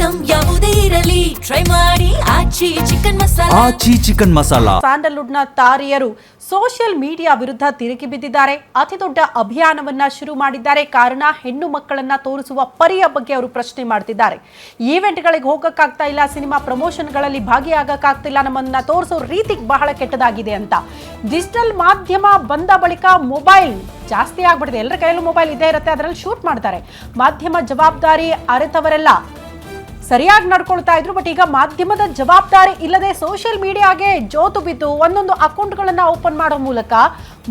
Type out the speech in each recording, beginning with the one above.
Item ಯಾವುದೇ ಇರಲಿ try ಮಾಡಿ ಆಚಿ ಚಿಕನ್ ಮಸಾಲಾ. ಆಚಿ ಚಿಕನ್ ಮಸಾಲಾ. ಸ್ಯಾಂಡಲ್ವುಡ್ನ ತಾರೆಯರು ಸೋಷಿಯಲ್ ಮೀಡಿಯಾ ವಿರುದ್ಧ ತಿರುಗಿ ಬಿದ್ದಿದ್ದಾರೆ. ಅತಿ ದೊಡ್ಡ ಅಭಿಯಾನವನ್ನ ಶುರು ಮಾಡಿದ್ದಾರೆ. ಕಾರಣ ಹೆಣ್ಣು ಮಕ್ಕಳನ್ನ ತೋರಿಸುವ ಪರಿಯ ಬಗ್ಗೆ ಅವರು ಪ್ರಶ್ನೆ ಮಾಡ್ತಿದ್ದಾರೆ. ಈವೆಂಟ್ಗಳಿಗೆ ಹೋಗಕ್ಕಾಗ್ತಾ ಇಲ್ಲ, ಸಿನಿಮಾ ಪ್ರಮೋಷನ್ಗಳಲ್ಲಿ ಭಾಗಿಯಾಗಕ್ಕಾಗ್ತಿಲ್ಲ, ನಮ್ಮನ್ನ ತೋರಿಸೋ ರೀತಿ ಬಹಳ ಕೆಟ್ಟದಾಗಿದೆ ಅಂತ. ಡಿಜಿಟಲ್ ಮಾಧ್ಯಮ ಬಂದ ಬಳಿಕ ಮೊಬೈಲ್ ಜಾಸ್ತಿ ಆಗ್ಬಿಟ್ಟಿದೆ. ಎಲ್ಲರ ಕೈಯಲ್ಲೂ ಮೊಬೈಲ್ ಇದ್ದೇ ಇರುತ್ತೆ, ಅದರಲ್ಲಿ ಶೂಟ್ ಮಾಡ್ತಾರೆ. ಮಾಧ್ಯಮ ಜವಾಬ್ದಾರಿ ಅರಿತವರೆಲ್ಲ ಸರಿಯಾಗಿ ನಡ್ಕೊಳ್ತಾ ಇದ್ರು. ಬಟ್ ಈಗ ಮಾಧ್ಯಮದ ಜವಾಬ್ದಾರಿ ಇಲ್ಲದೆ ಸೋಷಿಯಲ್ ಮೀಡಿಯಾಗೆ ಜೋತು ಬಿದ್ದು ಒಂದೊಂದು ಅಕೌಂಟ್ಗಳನ್ನ ಓಪನ್ ಮಾಡೋ ಮೂಲಕ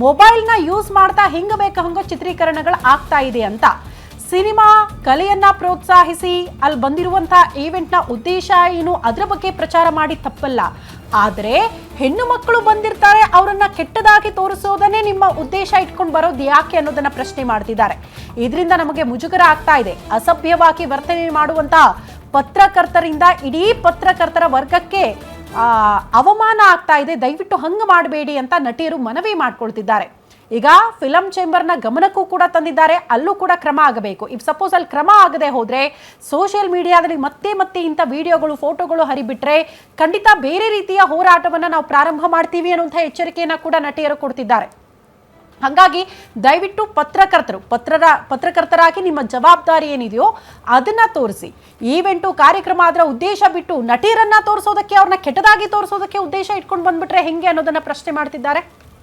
ಮೊಬೈಲ್ನ ಯೂಸ್ ಮಾಡ್ತಾ ಹಿಂಗ ಬೇಕು ಹಂಗೋ ಚಿತ್ರೀಕರಣಗಳು ಆಗ್ತಾ ಇದೆ ಅಂತ. ಸಿನಿಮಾ ಕಲೆಯನ್ನ ಪ್ರೋತ್ಸಾಹಿಸಿ ಅಲ್ಲಿ ಬಂದಿರುವಂತಹ ಈವೆಂಟ್ನ ಉದ್ದೇಶ ಏನು ಅದರ ಬಗ್ಗೆ ಪ್ರಚಾರ ಮಾಡಿ ತಪ್ಪಲ್ಲ. ಆದರೆ ಹೆಣ್ಣು ಮಕ್ಕಳು ಬಂದಿರ್ತಾರೆ, ಅವರನ್ನ ಕೆಟ್ಟದಾಗಿ ತೋರಿಸೋದನ್ನೇ ನಿಮ್ಮ ಉದ್ದೇಶ ಇಟ್ಕೊಂಡು ಬರೋದು ಯಾಕೆ ಅನ್ನೋದನ್ನ ಪ್ರಶ್ನೆ ಮಾಡ್ತಿದ್ದಾರೆ. ಇದರಿಂದ ನಮಗೆ ಮುಜುಗರ ಆಗ್ತಾ ಇದೆ. ಅಸಭ್ಯವಾಗಿ ವರ್ತನೆ ಮಾಡುವಂತಹ ಪತ್ರಕರ್ತರಿಂದ ಇಡೀ ಪತ್ರಕರ್ತರ ವರ್ಗಕ್ಕೆ ಅವಮಾನ ಆಗ್ತಾ ಇದೆ. ದಯವಿಟ್ಟು ಹಂಗ ಮಾಡಬೇಡಿ ಅಂತ ನಟಿಯರು ಮನವಿ ಮಾಡ್ಕೊಳ್ತಿದ್ದಾರೆ. ಈಗ ಫಿಲಂ ಚೇಂಬರ್ನ ಗಮನಕ್ಕೂ ಕೂಡ ತಂದಿದ್ದಾರೆ, ಅಲ್ಲೂ ಕೂಡ ಕ್ರಮ ಆಗಬೇಕು. ಇಫ್ ಸಪೋಸ್ ಅಲ್ಲಿ ಕ್ರಮ ಆಗದೆ ಹೋದ್ರೆ ಸೋಷಿಯಲ್ ಮೀಡಿಯಾದಲ್ಲಿ ಮತ್ತೆ ಇಂಥ ವಿಡಿಯೋಗಳು ಫೋಟೋಗಳು ಹರಿಬಿಟ್ರೆ ಖಂಡಿತ ಬೇರೆ ರೀತಿಯ ಹೋರಾಟವನ್ನ ನಾವು ಪ್ರಾರಂಭ ಮಾಡ್ತೀವಿ ಅನ್ನುವಂಥ ಎಚ್ಚರಿಕೆಯನ್ನ ಕೂಡ ನಟಿಯರು ಕೊಡ್ತಿದ್ದಾರೆ. ಹಾಗಾಗಿ ದಯವಿಟ್ಟು ಪತ್ರಕರ್ತರಾಗಿ ನಿಮ್ಮ ಜವಾಬ್ದಾರಿ ಏನಿದೆಯೋ ಅದನ್ನ ತೋರಿಸಿ. ಈವೆಂಟು ಕಾರ್ಯಕ್ರಮ ಅದರ ಉದ್ದೇಶ ಬಿಟ್ಟು ನಟಿಯರನ್ನ ತೋರಿಸೋದಕ್ಕೆ, ಅವ್ರನ್ನ ಕೆಟ್ಟದಾಗಿ ತೋರಿಸೋದಕ್ಕೆ ಉದ್ದೇಶ ಇಟ್ಕೊಂಡು ಬಂದ್ಬಿಟ್ರೆ ಹೆಂಗೆ ಅನ್ನೋದನ್ನ ಪ್ರಶ್ನೆ ಮಾಡ್ತಿದ್ದಾರೆ.